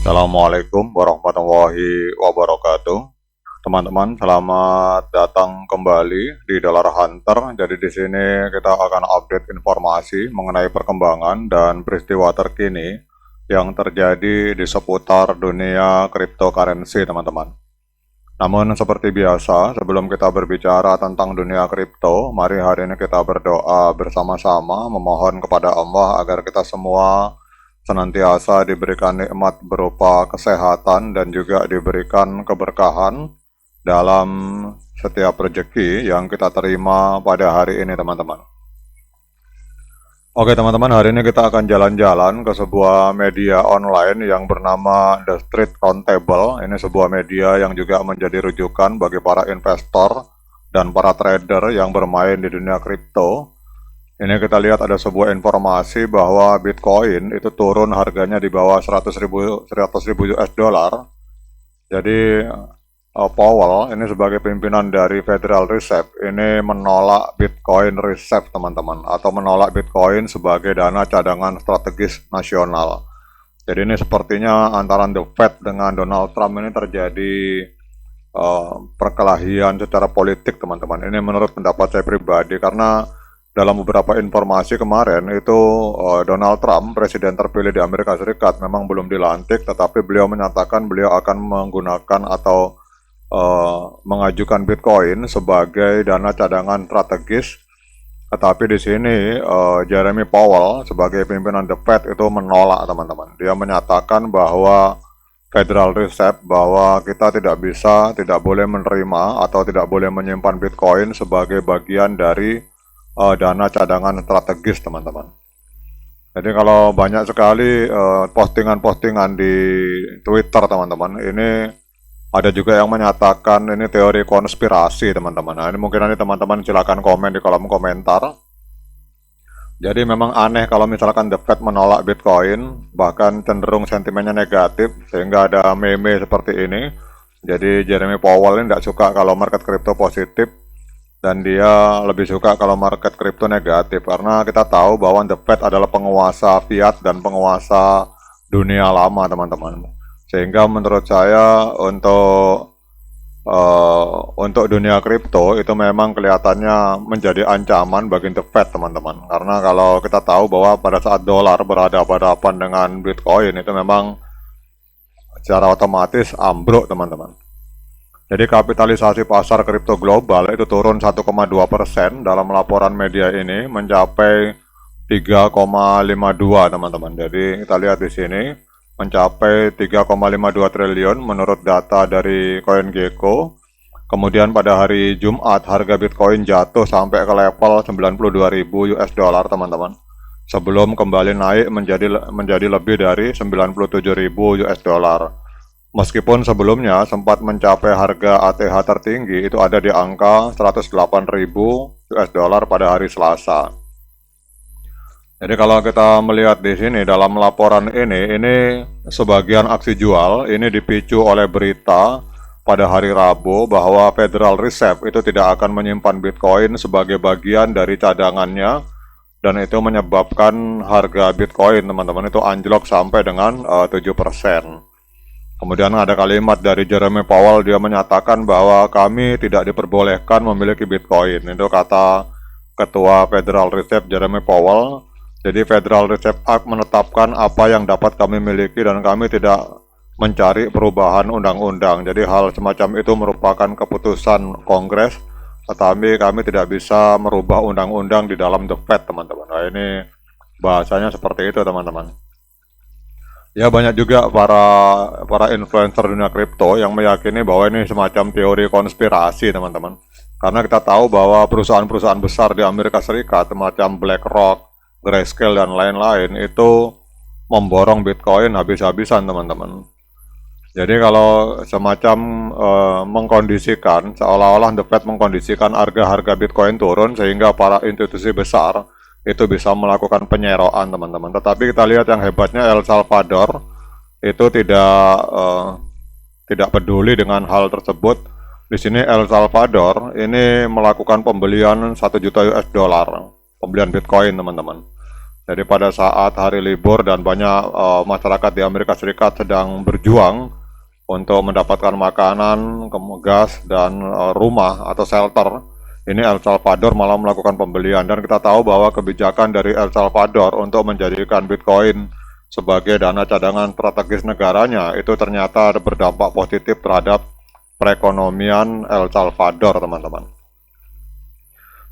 Assalamualaikum warahmatullahi wabarakatuh. Teman-teman, selamat datang kembali di Dollar Hunter. Jadi di sini kita akan update informasi mengenai perkembangan dan peristiwa terkini yang terjadi di seputar dunia cryptocurrency, teman-teman. Namun seperti biasa, sebelum kita berbicara tentang dunia kripto, mari hari ini kita berdoa bersama-sama memohon kepada Allah agar kita semua senantiasa diberikan nikmat berupa kesehatan dan juga diberikan keberkahan dalam setiap rezeki yang kita terima pada hari ini, teman-teman. Oke teman-teman, hari ini kita akan jalan-jalan ke sebuah media online yang bernama The Street Roundtable. Ini sebuah media yang juga menjadi rujukan bagi para investor dan para trader yang bermain di dunia kripto. Ini kita lihat ada sebuah informasi bahwa Bitcoin itu turun harganya di bawah 100.000 US dollar. Jadi Powell ini sebagai pimpinan dari Federal Reserve ini menolak Bitcoin Reserve, teman-teman, atau menolak Bitcoin sebagai dana cadangan strategis nasional. Jadi ini sepertinya antara The Fed dengan Donald Trump ini terjadi perkelahian secara politik, teman-teman. Ini menurut pendapat saya pribadi, karena dalam beberapa informasi kemarin itu Donald Trump, presiden terpilih di Amerika Serikat, memang belum dilantik, tetapi beliau menyatakan beliau akan menggunakan atau mengajukan Bitcoin sebagai dana cadangan strategis. Tetapi di sini Jeremy Powell sebagai pimpinan The Fed itu menolak, teman-teman. Dia menyatakan bahwa Federal Reserve bahwa kita tidak boleh menerima atau tidak boleh menyimpan Bitcoin sebagai bagian dari dana cadangan strategis, teman-teman. Jadi kalau banyak sekali postingan-postingan di Twitter, teman-teman, ini ada juga yang menyatakan ini teori konspirasi, teman-teman. Nah, ini mungkin nanti teman-teman silakan komen di kolom komentar. Jadi memang aneh kalau misalkan The Fed menolak Bitcoin, bahkan cenderung sentimennya negatif, sehingga ada meme seperti ini. Jadi Jeremy Powell ini tidak suka kalau market crypto positif, dan dia lebih suka kalau market kripto negatif, karena kita tahu bahwa The Fed adalah penguasa fiat dan penguasa dunia lama, teman-teman. Sehingga menurut saya untuk dunia kripto itu memang kelihatannya menjadi ancaman bagi The Fed, teman-teman. Karena kalau kita tahu bahwa pada saat dolar berhadapan-hadapan dengan Bitcoin itu memang secara otomatis ambruk, teman-teman. Jadi kapitalisasi pasar kripto global itu turun 1,2% dalam laporan media ini, mencapai 3,52, teman-teman. Jadi kita lihat di sini mencapai 3,52 triliun menurut data dari CoinGecko. Kemudian pada hari Jumat harga Bitcoin jatuh sampai ke level 92.000 US dollar, teman-teman. Sebelum kembali naik menjadi lebih dari 97.000 US dollar. Meskipun sebelumnya sempat mencapai harga ATH tertinggi itu ada di angka 108.000 US dollar pada hari Selasa. Jadi kalau kita melihat di sini dalam laporan ini sebagian aksi jual ini dipicu oleh berita pada hari Rabu bahwa Federal Reserve itu tidak akan menyimpan Bitcoin sebagai bagian dari cadangannya, dan itu menyebabkan harga Bitcoin, teman-teman, itu anjlok sampai dengan 7%. Kemudian ada kalimat dari Jeremy Powell, dia menyatakan bahwa kami tidak diperbolehkan memiliki Bitcoin. Itu kata Ketua Federal Reserve Jeremy Powell. Jadi Federal Reserve Act menetapkan apa yang dapat kami miliki dan kami tidak mencari perubahan undang-undang. Jadi hal semacam itu merupakan keputusan Kongres, tetapi kami tidak bisa merubah undang-undang di dalam The Fed, teman-teman. Nah, ini bahasanya seperti itu, teman-teman. Ya, banyak juga para influencer dunia kripto yang meyakini bahwa ini semacam teori konspirasi, teman-teman. Karena kita tahu bahwa perusahaan-perusahaan besar di Amerika Serikat semacam BlackRock, Grayscale dan lain-lain itu memborong Bitcoin habis-habisan, teman-teman. Jadi kalau semacam mengkondisikan, seolah-olah The Fed mengkondisikan harga Bitcoin turun sehingga para institusi besar itu bisa melakukan penyeroan, teman-teman. Tetapi kita lihat yang hebatnya El Salvador itu tidak peduli dengan hal tersebut. Di sini El Salvador ini melakukan pembelian 1 juta US dollar, pembelian Bitcoin, teman-teman. Jadi pada saat hari libur dan banyak masyarakat di Amerika Serikat sedang berjuang untuk mendapatkan makanan, gas, dan rumah atau shelter, ini El Salvador malah melakukan pembelian. Dan kita tahu bahwa kebijakan dari El Salvador untuk menjadikan Bitcoin sebagai dana cadangan strategis negaranya itu ternyata berdampak positif terhadap perekonomian El Salvador, teman-teman.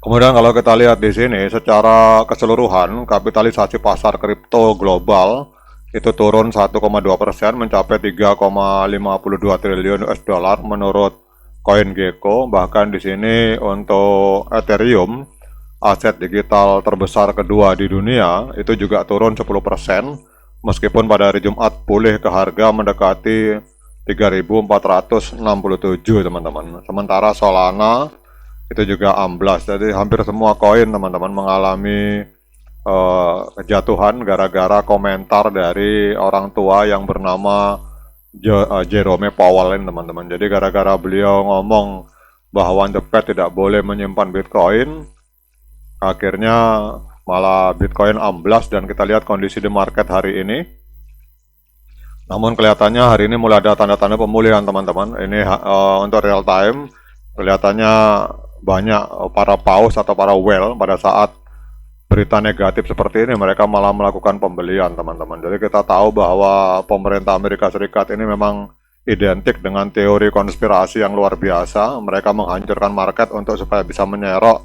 Kemudian kalau kita lihat di sini secara keseluruhan kapitalisasi pasar kripto global itu turun 1,2% mencapai 3,52 triliun US dollar menurut CoinGecko. Bahkan di sini untuk Ethereum, aset digital terbesar kedua di dunia, itu juga turun 10% meskipun pada hari Jumat pulih ke harga mendekati 3.467, teman-teman. Sementara Solana itu juga amblas. Jadi hampir semua koin, teman-teman, mengalami kejatuhan gara-gara komentar dari orang tua yang bernama Jerome Powell, teman-teman. Jadi gara-gara beliau ngomong bahwa The Fed tidak boleh menyimpan Bitcoin, akhirnya malah Bitcoin amblas dan kita lihat kondisi di market hari ini. Namun kelihatannya hari ini mulai ada tanda-tanda pemulihan, teman-teman. Ini untuk real time kelihatannya banyak para paus atau para whale pada saat berita negatif seperti ini mereka malah melakukan pembelian, teman-teman. Jadi kita tahu bahwa pemerintah Amerika Serikat ini memang identik dengan teori konspirasi yang luar biasa. Mereka menghancurkan market untuk supaya bisa menyerok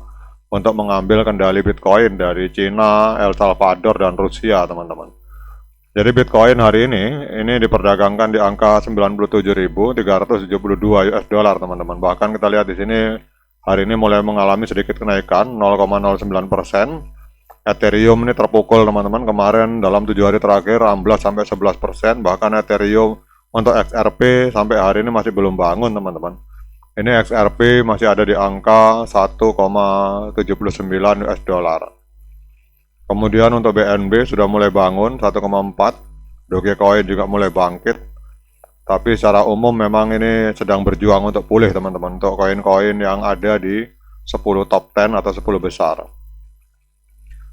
untuk mengambil kendali Bitcoin dari Cina, El Salvador, dan Rusia, teman-teman. Jadi Bitcoin hari ini diperdagangkan di angka 97.372 US dollar, teman-teman. Bahkan kita lihat di sini hari ini mulai mengalami sedikit kenaikan 0,09%. Ethereum ini terpukul, teman-teman. Kemarin dalam 7 hari terakhir amblas sampai 11%. Bahkan Ethereum untuk XRP sampai hari ini masih belum bangun, teman-teman. Ini XRP masih ada di angka 1,79 US dollar. Kemudian untuk BNB sudah mulai bangun 1,4. Dogecoin juga mulai bangkit. Tapi secara umum memang ini sedang berjuang untuk pulih, teman-teman, untuk koin-koin yang ada di 10 top 10 atau 10 besar.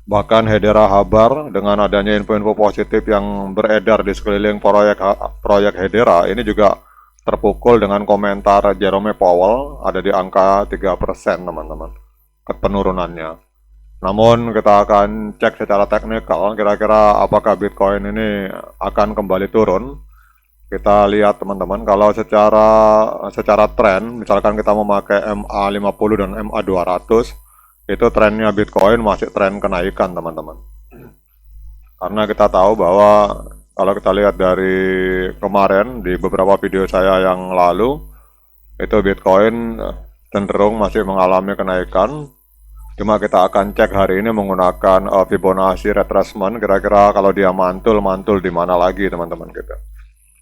Bahkan Hedera Habar dengan adanya info-info positif yang beredar di sekeliling proyek Hedera ini juga terpukul dengan komentar Jerome Powell ada di angka 3%, teman-teman, penurunannya. Namun kita akan cek secara teknikal kira-kira apakah Bitcoin ini akan kembali turun. Kita lihat, teman-teman, kalau secara tren, misalkan kita memakai MA50 dan MA200, itu trennya Bitcoin masih tren kenaikan, teman-teman. Karena kita tahu bahwa kalau kita lihat dari kemarin di beberapa video saya yang lalu, itu Bitcoin cenderung masih mengalami kenaikan. Cuma kita akan cek hari ini menggunakan Fibonacci retracement, kira-kira kalau dia mantul di mana lagi, teman-teman, gitu.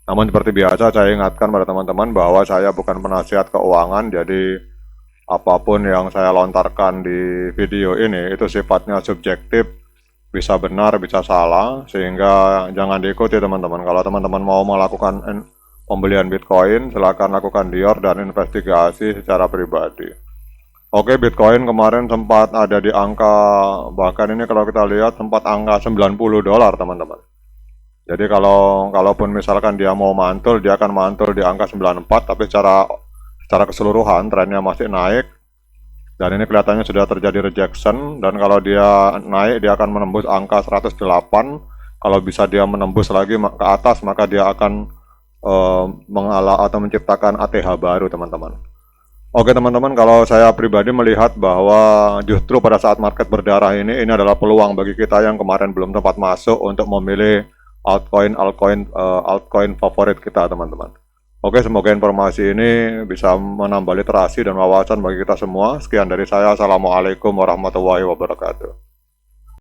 Namun seperti biasa saya ingatkan pada teman-teman bahwa saya bukan penasihat keuangan, jadi apapun yang saya lontarkan di video ini itu sifatnya subjektif, bisa benar, bisa salah, sehingga jangan diikuti, teman-teman. Kalau teman-teman mau melakukan pembelian Bitcoin, silakan lakukan dior dan investigasi secara pribadi. Oke, Bitcoin kemarin sempat ada di angka, bahkan ini kalau kita lihat sempat angka 90 dolar, teman-teman. Jadi kalaupun misalkan dia mau mantul, dia akan mantul di angka 94, tapi secara keseluruhan trennya masih naik. Dan ini kelihatannya sudah terjadi rejection, dan kalau dia naik dia akan menembus angka 108. Kalau bisa dia menembus lagi ke atas, maka dia akan mengalah atau menciptakan ATH baru, teman-teman. Oke, teman-teman, kalau saya pribadi melihat bahwa justru pada saat market berdarah ini adalah peluang bagi kita yang kemarin belum sempat masuk untuk memilih altcoin favorit kita, teman-teman. Oke, semoga informasi ini bisa menambah literasi dan wawasan bagi kita semua. Sekian dari saya. Assalamualaikum warahmatullahi wabarakatuh.